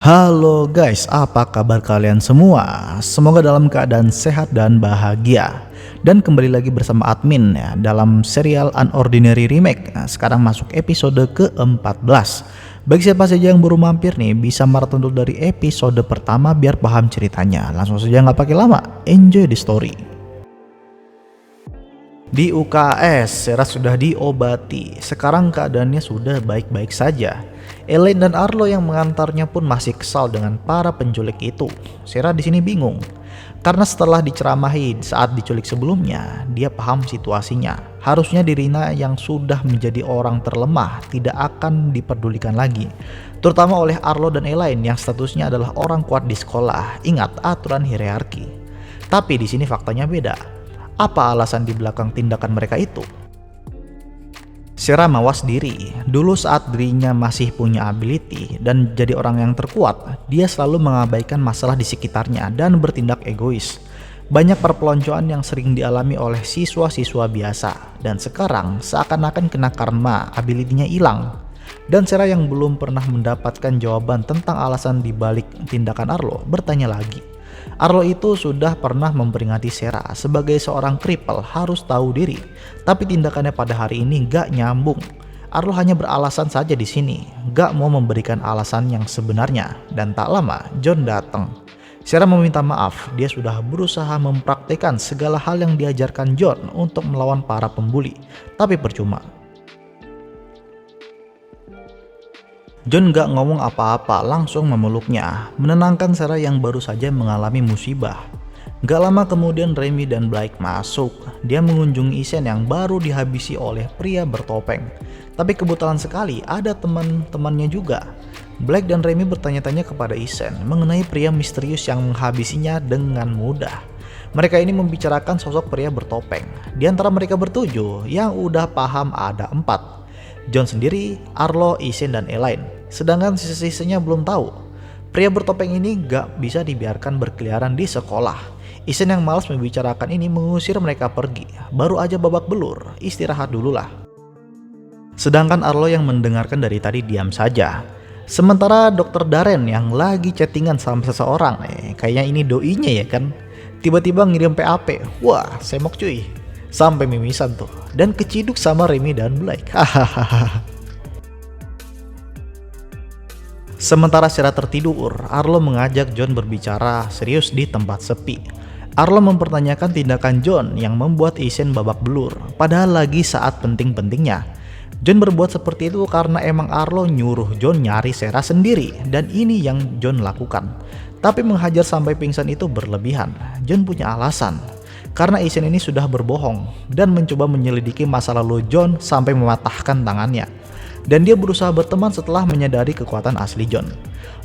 Halo guys, apa kabar kalian semua? Semoga dalam keadaan sehat dan bahagia. Dan kembali lagi bersama admin ya dalam serial Unordinary Remake. Nah, sekarang masuk episode ke-14. Bagi siapa saja yang baru mampir nih, bisa maraton dulu dari episode pertama biar paham ceritanya. Langsung saja nggak pakai lama, enjoy the story. Di UKS, Sarah sudah diobati. Sekarang keadaannya sudah baik-baik saja. Elaine dan Arlo yang mengantarnya pun masih kesal dengan para penculik itu. Sarah di sini bingung. Karena setelah diceramahi saat diculik sebelumnya, dia paham situasinya. Harusnya dirinya yang sudah menjadi orang terlemah tidak akan diperdulikan lagi. Terutama oleh Arlo dan Elaine yang statusnya adalah orang kuat di sekolah. Ingat aturan hierarki. Tapi di sini faktanya beda. Apa alasan di belakang tindakan mereka itu? Sarah mawas diri. Dulu saat dirinya masih punya ability dan jadi orang yang terkuat, dia selalu mengabaikan masalah di sekitarnya dan bertindak egois. Banyak perpeloncoan yang sering dialami oleh siswa-siswa biasa, dan sekarang seakan-akan kena karma, ability-nya hilang. Dan Sarah yang belum pernah mendapatkan jawaban tentang alasan dibalik tindakan Arlo bertanya lagi. Arlo itu sudah pernah memperingati Sarah sebagai seorang kripel harus tahu diri, tapi tindakannya pada hari ini gak nyambung. Arlo hanya beralasan saja di sini, gak mau memberikan alasan yang sebenarnya. Dan tak lama John datang. Sarah meminta maaf, dia sudah berusaha mempraktekkan segala hal yang diajarkan John untuk melawan para pembuli, tapi percuma. John gak ngomong apa-apa, langsung memeluknya, menenangkan Sarah yang baru saja mengalami musibah. Gak lama kemudian Remy dan Blake masuk. Dia mengunjungi Isen yang baru dihabisi oleh pria bertopeng. Tapi kebetulan sekali ada teman-temannya juga. Blake dan Remy bertanya-tanya kepada Isen mengenai pria misterius yang menghabisinya dengan mudah. Mereka ini membicarakan sosok pria bertopeng. Di antara mereka bertujuh, yang udah paham ada 4. John sendiri, Arlo, Isen, dan Elaine. Sedangkan sisa-sisanya belum tahu. Pria bertopeng ini gak bisa dibiarkan berkeliaran di sekolah. Isen yang malas membicarakan ini mengusir mereka pergi. Baru aja babak belur, istirahat dululah. Sedangkan Arlo yang mendengarkan dari tadi diam saja. Sementara Dr. Darren yang lagi chattingan sama seseorang, kayaknya ini doinya ya kan. Tiba-tiba ngirim PAP, wah semok cuy. Sampai mimisan tuh, dan keciduk sama Remy dan Blake. Hahaha. Sementara Sarah tertidur, Arlo mengajak John berbicara serius di tempat sepi. Arlo mempertanyakan tindakan John yang membuat Isen babak belur, padahal lagi saat penting-pentingnya. John berbuat seperti itu karena emang Arlo nyuruh John nyari Sarah sendiri, dan ini yang John lakukan. Tapi menghajar sampai pingsan itu berlebihan. John punya alasan. Karena Isen ini sudah berbohong dan mencoba menyelidiki masa lalu John sampai mematahkan tangannya. Dan dia berusaha berteman setelah menyadari kekuatan asli John.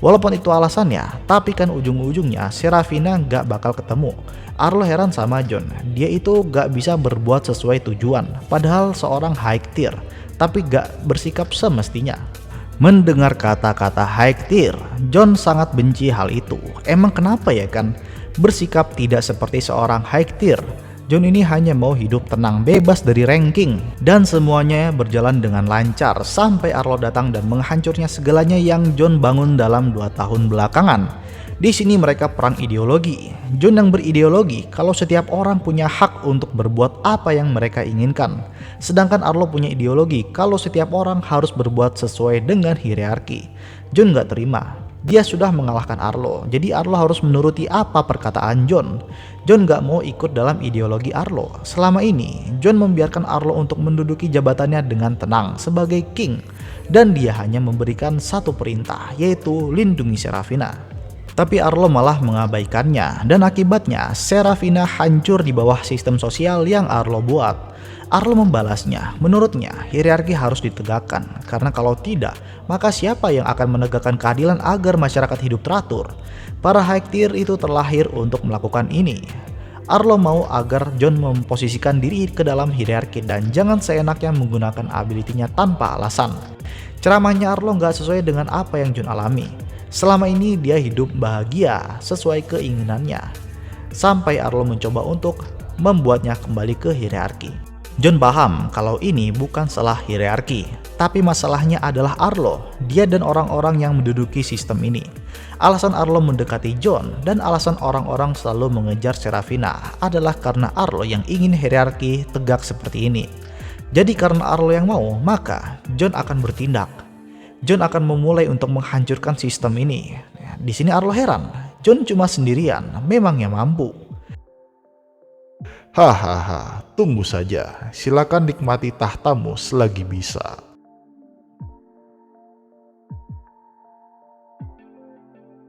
Walaupun itu alasannya, tapi kan ujung-ujungnya Serafina gak bakal ketemu. Arlo heran sama John, dia itu gak bisa berbuat sesuai tujuan, padahal seorang high tier, tapi gak bersikap semestinya. Mendengar kata-kata high tier, John sangat benci hal itu. Emang kenapa ya kan? Bersikap tidak seperti seorang high tier. John ini hanya mau hidup tenang, bebas dari ranking, dan semuanya berjalan dengan lancar sampai Arlo datang dan menghancurnya segalanya yang John bangun dalam 2 tahun belakangan. Di sini mereka perang ideologi. John yang berideologi kalau setiap orang punya hak untuk berbuat apa yang mereka inginkan. Sedangkan Arlo punya ideologi kalau setiap orang harus berbuat sesuai dengan hierarki. John gak terima. Dia sudah mengalahkan Arlo, jadi Arlo harus menuruti apa perkataan John. John gak mau ikut dalam ideologi Arlo. Selama ini, John membiarkan Arlo untuk menduduki jabatannya dengan tenang sebagai king. Dan dia hanya memberikan satu perintah, yaitu lindungi Serafina. Tapi Arlo malah mengabaikannya, dan akibatnya Serafina hancur di bawah sistem sosial yang Arlo buat. Arlo membalasnya, menurutnya hierarki harus ditegakkan, karena kalau tidak, maka siapa yang akan menegakkan keadilan agar masyarakat hidup teratur? Para high tier itu terlahir untuk melakukan ini. Arlo mau agar John memposisikan diri ke dalam hierarki dan jangan seenaknya menggunakan ability-nya tanpa alasan. Ceramahnya Arlo gak sesuai dengan apa yang John alami. Selama ini dia hidup bahagia sesuai keinginannya. Sampai Arlo mencoba untuk membuatnya kembali ke hierarki. John paham kalau ini bukan salah hierarki, tapi masalahnya adalah Arlo, dia dan orang-orang yang menduduki sistem ini. Alasan Arlo mendekati John dan alasan orang-orang selalu mengejar Serafina adalah karena Arlo yang ingin hierarki tegak seperti ini. Jadi karena Arlo yang mau, maka John akan bertindak. John akan memulai untuk menghancurkan sistem ini. Di sini Arlo heran, John cuma sendirian, memangnya mampu. Hahaha, tunggu saja. Silakan nikmati tahtamu selagi bisa.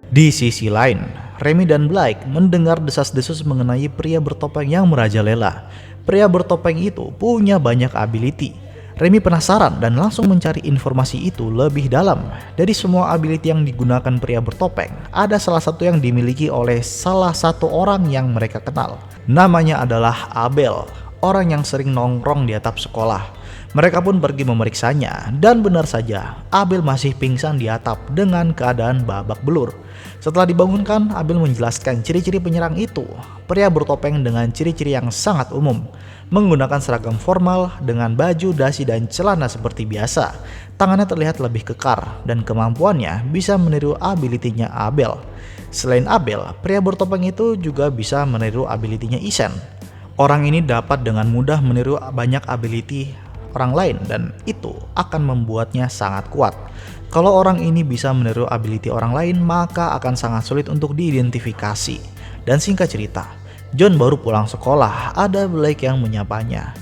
Di sisi lain, Remy dan Blake mendengar desas-desus mengenai pria bertopeng yang merajalela. Pria bertopeng itu punya banyak ability. Remy penasaran dan langsung mencari informasi itu lebih dalam. Dari semua ability yang digunakan pria bertopeng, ada salah satu yang dimiliki oleh salah satu orang yang mereka kenal. Namanya adalah Abel, orang yang sering nongkrong di atap sekolah. Mereka pun pergi memeriksanya, dan benar saja, Abel masih pingsan di atap dengan keadaan babak belur. Setelah dibangunkan, Abel menjelaskan ciri-ciri penyerang itu. Pria bertopeng dengan ciri-ciri yang sangat umum, menggunakan seragam formal dengan baju, dasi, dan celana seperti biasa. Tangannya terlihat lebih kekar, dan kemampuannya bisa meniru ability-nya Abel. Selain Abel, pria bertopeng itu juga bisa meniru ability-nya Isen. Orang ini dapat dengan mudah meniru banyak ability orang lain dan itu akan membuatnya sangat kuat. Kalau orang ini bisa meniru ability orang lain, maka akan sangat sulit untuk diidentifikasi. Dan singkat cerita, John baru pulang sekolah, ada Blake yang menyapanya.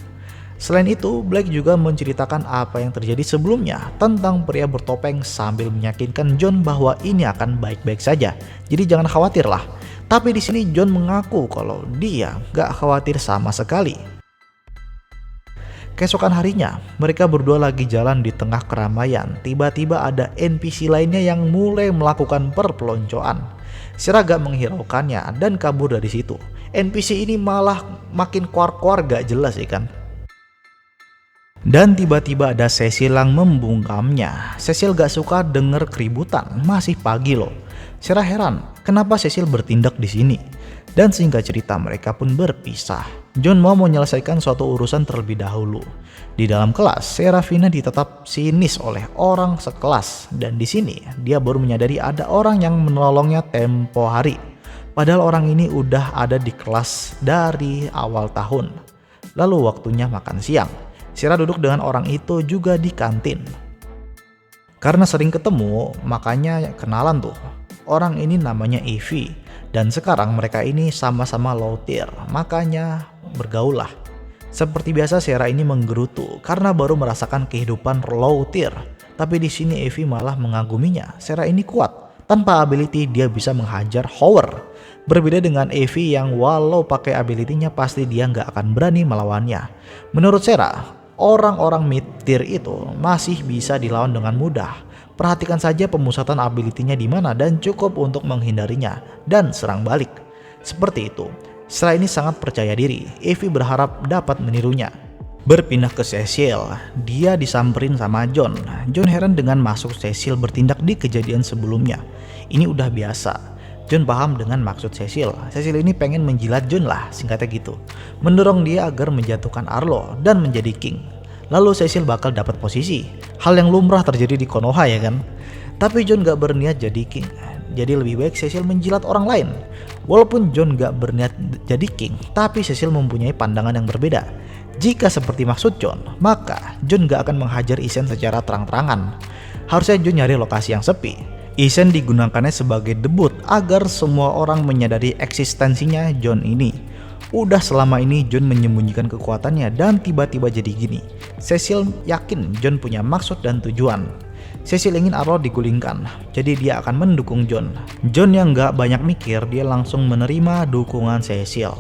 Selain itu, Blake juga menceritakan apa yang terjadi sebelumnya tentang pria bertopeng sambil meyakinkan John bahwa ini akan baik-baik saja. Jadi jangan khawatir lah. Tapi di sini John mengaku kalau dia gak khawatir sama sekali. Keesokan harinya, mereka berdua lagi jalan di tengah keramaian. Tiba-tiba ada NPC lainnya yang mulai melakukan perpeloncoan. Sarah gak menghiraukannya dan kabur dari situ. NPC ini malah makin kuar-kuar gak jelas kan. Dan tiba-tiba ada Cecil yang membungkamnya. Cecil gak suka denger keributan, masih pagi loh. Sarah heran, kenapa Cecil bertindak di sini? Dan singkat cerita mereka pun berpisah. John mau menyelesaikan suatu urusan terlebih dahulu. Di dalam kelas, Serafina ditetap sinis oleh orang sekelas dan di sini dia baru menyadari ada orang yang menolongnya tempo hari. Padahal orang ini udah ada di kelas dari awal tahun. Lalu waktunya makan siang. Sarah duduk dengan orang itu juga di kantin. Karena sering ketemu, makanya kenalan tuh. Orang ini namanya Evie. Dan sekarang mereka ini sama-sama low tier, makanya bergaul lah. Seperti biasa Sarah ini menggerutu karena baru merasakan kehidupan low tier. Tapi di sini Evie malah mengaguminya. Sarah ini kuat, tanpa ability dia bisa menghajar Howard. Berbeda dengan Evie yang walau pakai ability-nya pasti dia nggak akan berani melawannya. Menurut Sarah, orang-orang mid tier itu masih bisa dilawan dengan mudah. Perhatikan saja pemusatan ability-nya di mana dan cukup untuk menghindarinya dan serang balik. Seperti itu. Setelah ini sangat percaya diri, Evie berharap dapat menirunya. Berpindah ke Cecil, dia disamperin sama John. John heran dengan masuk Cecil bertindak di kejadian sebelumnya. Ini udah biasa. John paham dengan maksud Cecil. Cecil ini pengen menjilat John lah, singkatnya gitu. Mendorong dia agar menjatuhkan Arlo dan menjadi king. Lalu Cecil bakal dapat posisi. Hal yang lumrah terjadi di Konoha ya kan. Tapi John gak berniat jadi king. Jadi lebih baik Cecil menjilat orang lain. Walaupun John gak berniat jadi king, tapi Cecil mempunyai pandangan yang berbeda. Jika seperti maksud John, maka John gak akan menghajar Isen secara terang-terangan. Harusnya John nyari lokasi yang sepi. Isen digunakannya sebagai debut agar semua orang menyadari eksistensinya John ini. Udah selama ini John menyembunyikan kekuatannya dan tiba-tiba jadi gini. Cecil yakin John punya maksud dan tujuan. Cecil ingin Arlo digulingkan, jadi dia akan mendukung John. John yang gak banyak mikir, dia langsung menerima dukungan Cecil.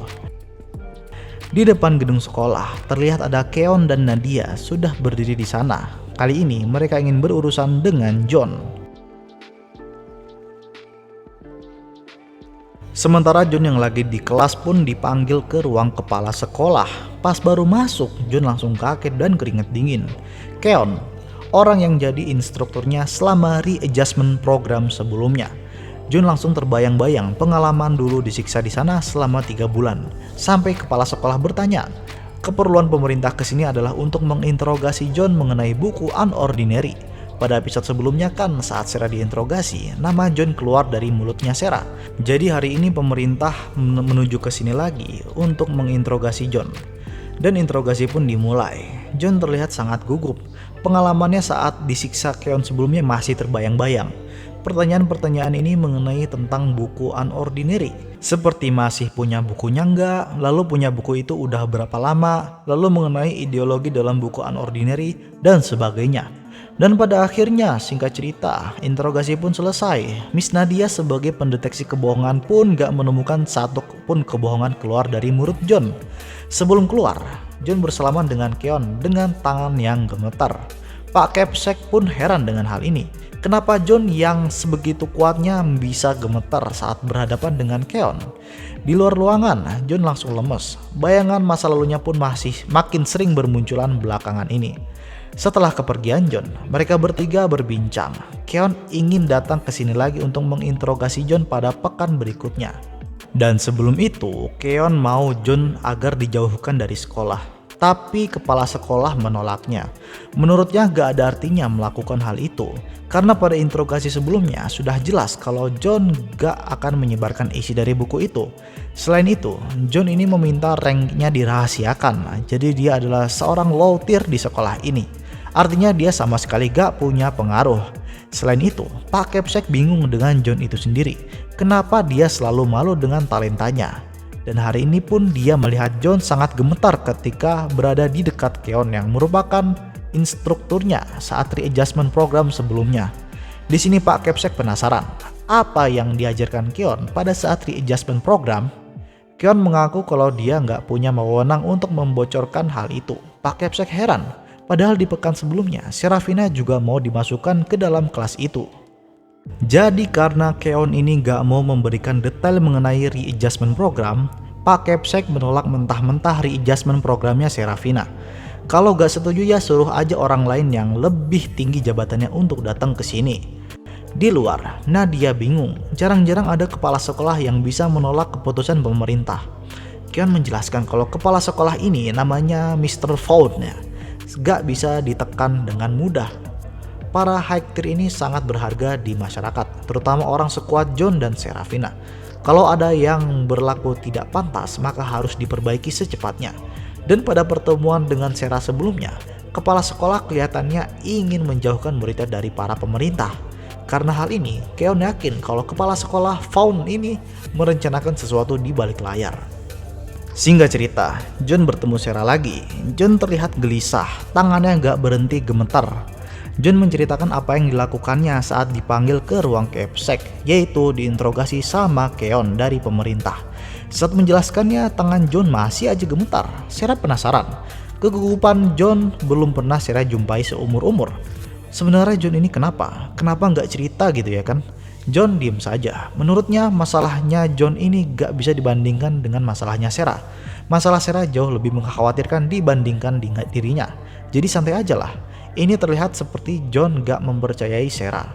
Di depan gedung sekolah, terlihat ada Keon dan Nadia sudah berdiri di sana. Kali ini mereka ingin berurusan dengan John. Sementara John yang lagi di kelas pun dipanggil ke ruang kepala sekolah. Pas baru masuk, John langsung kaget dan keringet dingin. Keon, orang yang jadi instrukturnya selama readjustment program sebelumnya. John langsung terbayang-bayang pengalaman dulu disiksa di sana selama 3 bulan. Sampai kepala sekolah bertanya, keperluan pemerintah kesini adalah untuk menginterogasi John mengenai buku Unordinary. Pada episode sebelumnya kan saat Sarah diinterogasi, nama John keluar dari mulutnya Sarah. Jadi hari ini pemerintah menuju ke sini lagi untuk menginterogasi John. Dan interogasi pun dimulai. John terlihat sangat gugup. Pengalamannya saat disiksa Keon sebelumnya masih terbayang-bayang. Pertanyaan-pertanyaan ini mengenai tentang buku Unordinary. Seperti masih punya bukunya enggak, lalu punya buku itu udah berapa lama, lalu mengenai ideologi dalam buku Unordinary, dan sebagainya. Dan pada akhirnya, singkat cerita, interogasi pun selesai. Miss Nadia sebagai pendeteksi kebohongan pun gak menemukan satu pun kebohongan keluar dari mulut John. Sebelum keluar, John bersalaman dengan Keon dengan tangan yang gemetar. Pak Capsek pun heran dengan hal ini. Kenapa John yang sebegitu kuatnya bisa gemetar saat berhadapan dengan Keon? Di luar ruangan, John langsung lemes. Bayangan masa lalunya pun masih makin sering bermunculan belakangan ini. Setelah kepergian John, mereka bertiga berbincang. Keon ingin datang ke sini lagi untuk menginterogasi John pada pekan berikutnya. Dan sebelum itu, Keon mau John agar dijauhkan dari sekolah. Tapi kepala sekolah menolaknya. Menurutnya gak ada artinya melakukan hal itu. Karena pada interogasi sebelumnya sudah jelas kalau John gak akan menyebarkan isi dari buku itu. Selain itu, John ini meminta ranknya dirahasiakan. Jadi dia adalah seorang low tier di sekolah ini. Artinya dia sama sekali gak punya pengaruh. Selain itu, Pak Capsek bingung dengan John itu sendiri. Kenapa dia selalu malu dengan talentanya? Dan hari ini pun dia melihat John sangat gemetar ketika berada di dekat Keon yang merupakan instrukturnya saat readjustment program sebelumnya. Di sini Pak Capsek penasaran, apa yang diajarkan Keon pada saat readjustment program? Keon mengaku kalau dia nggak punya wewenang untuk membocorkan hal itu. Pak Capsek heran. Padahal di pekan sebelumnya, Serafina juga mau dimasukkan ke dalam kelas itu. Jadi karena Keon ini gak mau memberikan detail mengenai readjustment program, Pak Capsek menolak mentah-mentah readjustment programnya Serafina. Kalau gak setuju ya suruh aja orang lain yang lebih tinggi jabatannya untuk datang ke sini. Di luar, Nadia bingung, jarang-jarang ada kepala sekolah yang bisa menolak keputusan pemerintah. Keon menjelaskan kalau kepala sekolah ini namanya Mr. Faun ya. Gak bisa ditekan dengan mudah. Para high tier ini sangat berharga di masyarakat, terutama orang sekuat John dan Serafina. Kalau ada yang berlaku tidak pantas, maka harus diperbaiki secepatnya. Dan pada pertemuan dengan Sarah sebelumnya, kepala sekolah kelihatannya ingin menjauhkan muridnya dari para pemerintah. Karena hal ini, Keon yakin kalau kepala sekolah Faun ini merencanakan sesuatu di balik layar. Singkat cerita, John bertemu Sarah lagi. John terlihat gelisah, tangannya gak berhenti gemetar. John menceritakan apa yang dilakukannya saat dipanggil ke ruang Capsek, yaitu diinterogasi sama Keon dari pemerintah. Saat menjelaskannya, tangan John masih aja gemetar. Sarah penasaran. Kegugupan John belum pernah Sarah jumpai seumur-umur. Sebenarnya John ini kenapa? Kenapa nggak cerita gitu ya kan? John diem saja. Menurutnya masalahnya John ini gak bisa dibandingkan dengan masalahnya Sarah. Masalah Sarah jauh lebih mengkhawatirkan dibandingkan dirinya. Jadi santai aja lah. Ini terlihat seperti John gak mempercayai Sarah.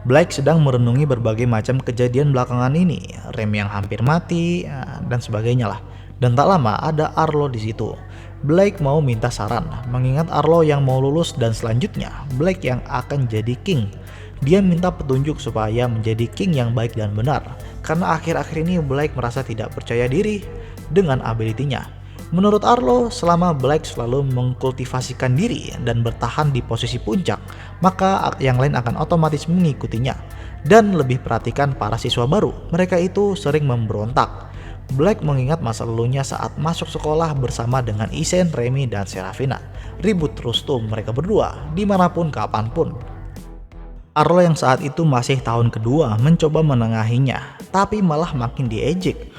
Blake sedang merenungi berbagai macam kejadian belakangan ini. Rem yang hampir mati dan sebagainya lah. Dan tak lama ada Arlo di situ. Blake mau minta saran, mengingat Arlo yang mau lulus dan selanjutnya Blake yang akan jadi king. Dia minta petunjuk supaya menjadi king yang baik dan benar, karena akhir-akhir ini Blake merasa tidak percaya diri dengan ability-nya. Menurut Arlo, selama Blake selalu mengkultivasikan diri dan bertahan di posisi puncak, maka yang lain akan otomatis mengikutinya. Dan lebih perhatikan para siswa baru, mereka itu sering memberontak. Blake mengingat masa lalunya saat masuk sekolah bersama dengan Isen, Remy, dan Serafina. Ribut terus tuh mereka berdua, dimanapun kapanpun. Arlo yang saat itu masih tahun kedua mencoba menengahinya, tapi malah makin diejek.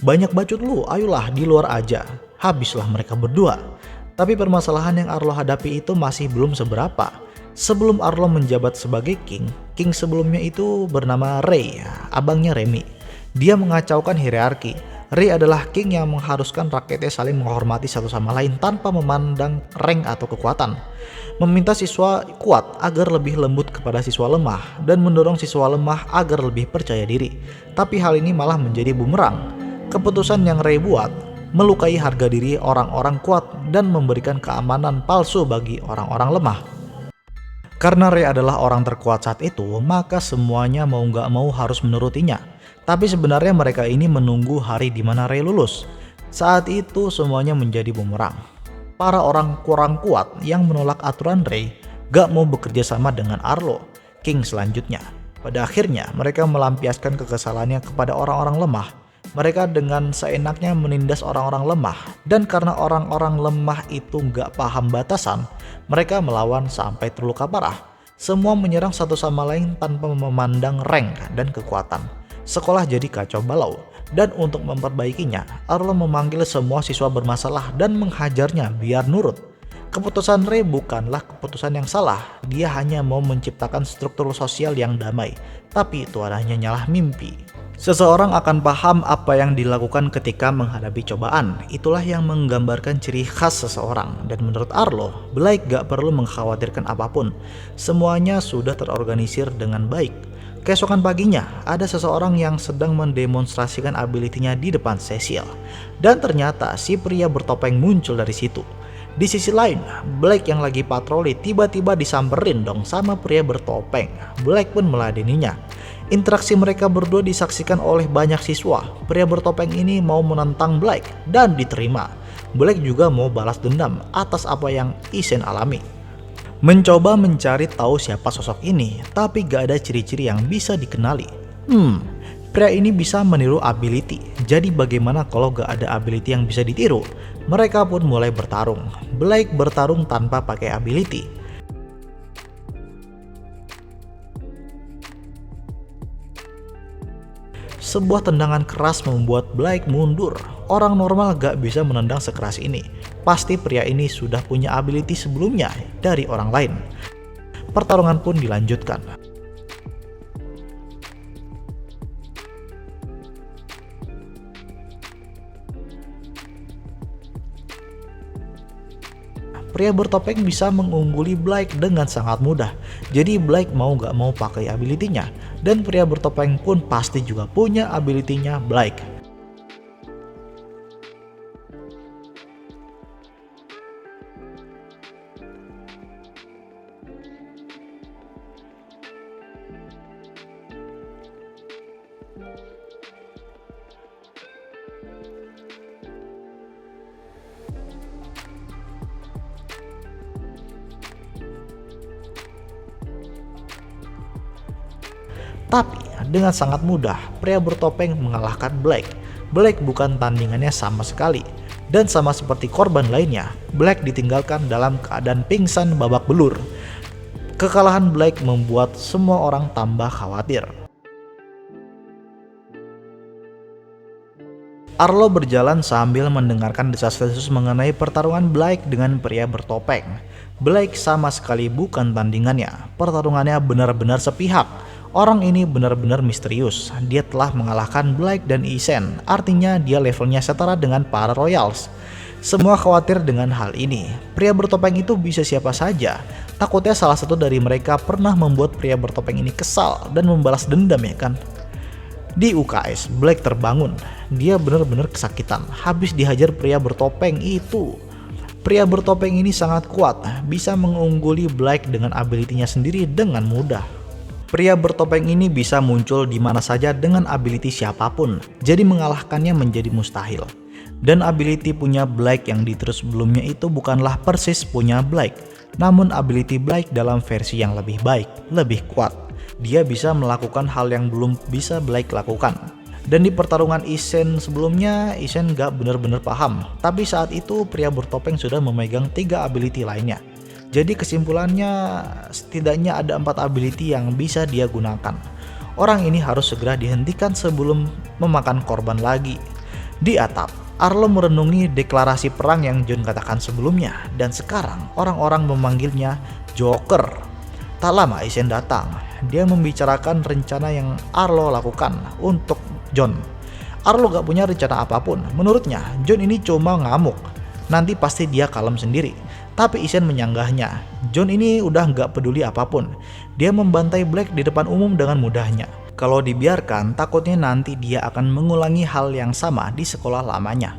Banyak bacot lu, ayolah di luar aja. Habislah mereka berdua. Tapi permasalahan yang Arlo hadapi itu masih belum seberapa. Sebelum Arlo menjabat sebagai king sebelumnya itu bernama Ray, abangnya Remy. Dia mengacaukan hierarki. Ray adalah king yang mengharuskan rakyatnya saling menghormati satu sama lain tanpa memandang rank atau kekuatan. Meminta siswa kuat agar lebih lembut kepada siswa lemah dan mendorong siswa lemah agar lebih percaya diri. Tapi hal ini malah menjadi bumerang. Keputusan yang Ray buat melukai harga diri orang-orang kuat dan memberikan keamanan palsu bagi orang-orang lemah. Karena Ray adalah orang terkuat saat itu, maka semuanya mau gak mau harus menurutinya. Tapi sebenarnya mereka ini menunggu hari di mana Ray lulus. Saat itu semuanya menjadi bumerang. Para orang kurang kuat yang menolak aturan Ray gak mau bekerja sama dengan Arlo, king selanjutnya. Pada akhirnya mereka melampiaskan kekesalannya kepada orang-orang lemah. Mereka dengan seenaknya menindas orang-orang lemah, dan karena orang-orang lemah itu gak paham batasan, mereka melawan sampai terluka parah. Semua menyerang satu sama lain tanpa memandang rank dan kekuatan. Sekolah jadi kacau balau, dan untuk memperbaikinya, Arlo memanggil semua siswa bermasalah dan menghajarnya biar nurut. Keputusan Ray bukanlah keputusan yang salah, dia hanya mau menciptakan struktur sosial yang damai, tapi itu hanya nyalah mimpi. Seseorang akan paham apa yang dilakukan ketika menghadapi cobaan, itulah yang menggambarkan ciri khas seseorang, dan menurut Arlo, Blake gak perlu mengkhawatirkan apapun, semuanya sudah terorganisir dengan baik. Keesokan paginya, ada seseorang yang sedang mendemonstrasikan ability-nya di depan Cecil. Dan ternyata si pria bertopeng muncul dari situ. Di sisi lain, Blake yang lagi patroli tiba-tiba disamperin dong sama pria bertopeng. Blake pun meladeninya. Interaksi mereka berdua disaksikan oleh banyak siswa. Pria bertopeng ini mau menentang Blake dan diterima. Blake juga mau balas dendam atas apa yang Isen alami. Mencoba mencari tahu siapa sosok ini, tapi gak ada ciri-ciri yang bisa dikenali. Pria ini bisa meniru ability, jadi bagaimana kalau gak ada ability yang bisa ditiru? Mereka pun mulai bertarung. Blake bertarung tanpa pakai ability. Sebuah tendangan keras membuat Blake mundur. Orang normal gak bisa menendang sekeras ini. Pasti pria ini sudah punya ability sebelumnya dari orang lain. Pertarungan pun dilanjutkan. Pria bertopeng bisa mengungguli Blake dengan sangat mudah. Jadi Blake mau gak mau pakai ability-nya. Dan pria bertopeng pun pasti juga punya ability-nya Blake. Tapi dengan sangat mudah pria bertopeng mengalahkan Blake. Blake bukan tandingannya sama sekali. Dan sama seperti korban lainnya, Blake ditinggalkan dalam keadaan pingsan babak belur. Kekalahan Blake membuat semua orang tambah khawatir. Arlo berjalan sambil mendengarkan desas-desus mengenai pertarungan Blake dengan pria bertopeng. Blake sama sekali bukan tandingannya. Pertarungannya benar-benar sepihak. Orang ini benar-benar misterius. Dia telah mengalahkan Blake dan Isen, artinya dia levelnya setara dengan para Royals. Semua khawatir dengan hal ini. Pria bertopeng itu bisa siapa saja. Takutnya salah satu dari mereka pernah membuat pria bertopeng ini kesal dan membalas dendam, ya kan? Di UKS, Blake terbangun. Dia benar-benar kesakitan habis dihajar pria bertopeng itu. Pria bertopeng ini sangat kuat, bisa mengungguli Blake dengan ability-nya sendiri dengan mudah. Pria bertopeng ini bisa muncul di mana saja dengan ability siapapun, jadi mengalahkannya menjadi mustahil. Dan ability punya Blake yang diterus sebelumnya itu bukanlah persis punya Blake, namun ability Blake dalam versi yang lebih baik, lebih kuat. Dia bisa melakukan hal yang belum bisa Blake lakukan. Dan di pertarungan Isen sebelumnya, Isen gak benar-benar paham, tapi saat itu pria bertopeng sudah memegang 3 ability lainnya. Jadi kesimpulannya setidaknya ada 4 ability yang bisa dia gunakan. Orang ini harus segera dihentikan sebelum memakan korban lagi. Di atap, Arlo merenungi deklarasi perang yang John katakan sebelumnya, dan sekarang orang-orang memanggilnya Joker. Tak lama Isen datang. Dia membicarakan rencana yang Arlo lakukan untuk John. Arlo gak punya rencana apapun. Menurutnya, John ini cuma ngamuk. Nanti pasti dia kalem sendiri. Tapi Isen menyanggahnya. John ini udah gak peduli apapun. Dia membantai Black di depan umum dengan mudahnya. Kalau dibiarkan, takutnya nanti dia akan mengulangi hal yang sama di sekolah lamanya.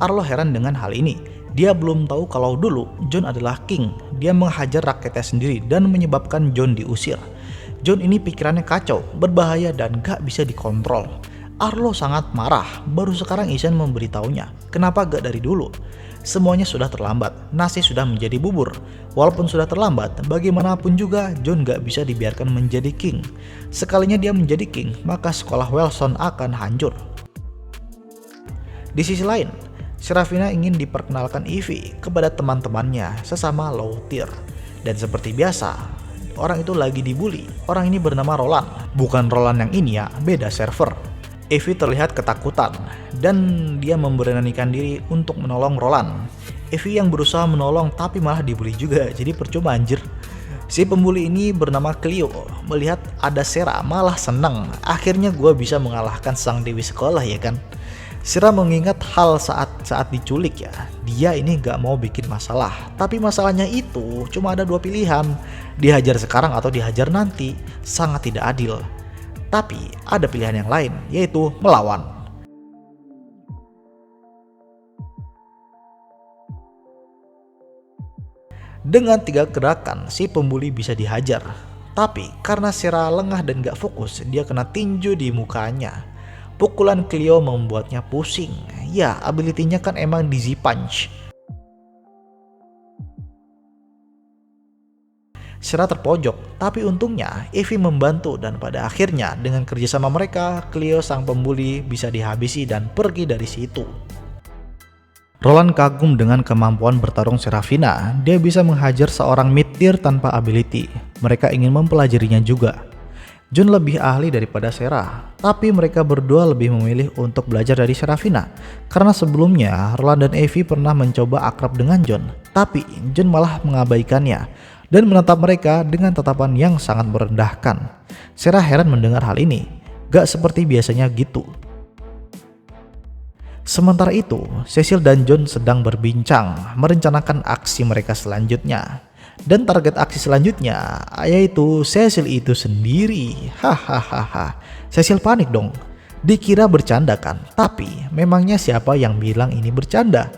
Arlo heran dengan hal ini. Dia belum tahu kalau dulu John adalah King. Dia menghajar rakyatnya sendiri dan menyebabkan John diusir. John ini pikirannya kacau, berbahaya dan gak bisa dikontrol. Arlo sangat marah, baru sekarang Isen memberitahunya. Kenapa gak dari dulu? Semuanya sudah terlambat, nasi sudah menjadi bubur. Walaupun sudah terlambat, bagaimanapun juga John gak bisa dibiarkan menjadi King. Sekalinya dia menjadi King, maka sekolah Welson akan hancur. Di sisi lain, Seraphina ingin diperkenalkan Evie kepada teman-temannya sesama low tier. Dan seperti biasa, orang itu lagi dibully. Orang ini bernama Roland. Bukan Roland yang ini ya, beda server. Evie terlihat ketakutan dan dia memberanikan diri untuk menolong Roland. Evie yang berusaha menolong tapi malah dibully juga, jadi percuma anjir. Si pembuli ini bernama Cleo. Melihat ada Sarah malah senang. Akhirnya gue bisa mengalahkan sang dewi sekolah ya kan. Sarah mengingat hal saat diculik ya. Dia ini gak mau bikin masalah. Tapi masalahnya itu cuma ada dua pilihan. Dihajar sekarang atau dihajar nanti. Sangat tidak adil. Tapi ada pilihan yang lain, yaitu melawan. Dengan 3 gerakan, si pembuli bisa dihajar. Tapi karena Sarah lengah dan gak fokus, dia kena tinju di mukanya. Pukulan Cleo membuatnya pusing. Ya, ability-nya kan emang dizzy punch. Sarah terpojok, tapi untungnya Evie membantu dan pada akhirnya dengan kerjasama mereka, Cleo sang pembuli bisa dihabisi dan pergi dari situ. Roland kagum dengan kemampuan bertarung Seraphina. Dia bisa menghajar seorang mid-tier tanpa ability. Mereka ingin mempelajarinya juga. John lebih ahli daripada Sarah, tapi mereka berdua lebih memilih untuk belajar dari Seraphina. Karena sebelumnya Roland dan Evie pernah mencoba akrab dengan John, tapi John malah mengabaikannya dan menatap mereka dengan tatapan yang sangat merendahkan. Sarah heran mendengar hal ini, gak seperti biasanya gitu. Sementara itu, Cecil dan John sedang berbincang, merencanakan aksi mereka selanjutnya. Dan target aksi selanjutnya yaitu Cecil itu sendiri. Hahaha. Cecil panik dong. Dikira bercanda kan, tapi memangnya siapa yang bilang ini bercanda?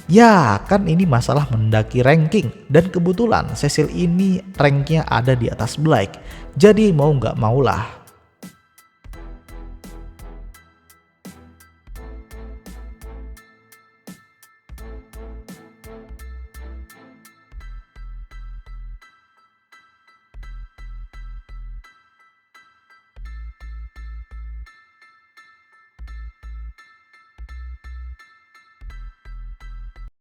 Ya kan ini masalah mendaki ranking. Dan kebetulan Cecil ini ranknya ada di atas Black. Jadi mau gak maulah